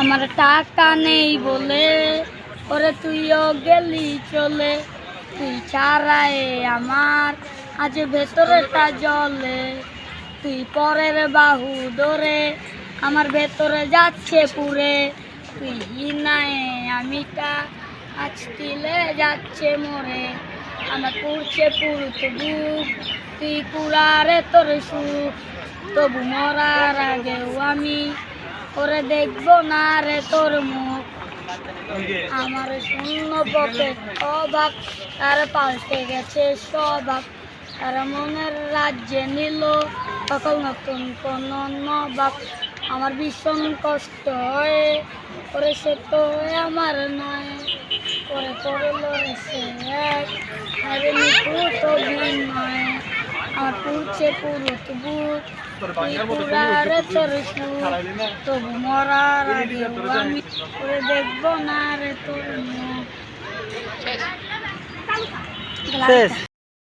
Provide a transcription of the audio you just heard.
আমার টাকা নেই বলে ওরে তুইও গেলি চলে, তুই ছাড়াই আমার আজ ভেতরেটা জলে, তুই পরের বাহু ধরে আমার ভেতরে যাচ্ছে পুরে, তুই হিনায় আমিটা আজ তিলে যাচ্ছে মরে, আমার পুড়ছে পুরুত বুক, তুই পুরারে তোর সুখ, তবু মরার আগেও আমি ওরে দেখবো না রে তোর মুখ। আমার শূন্য পকেট অভাব তার পাল্টে গেছে স্বভাব, তার মনের রাজ্যে নিল সকল নতুন কোন নবাব। আমার ভীষণ কষ্ট হয় ওরে সে তো আমার নয়, করে করলো সে এক আরে নিপুত বিনয়, আমার পুড়ছে পুরুত বুক, তুই পুরারে তোর সুখ, তবু মরার আগে আমি করে দেখবো না রে তোর মুখ।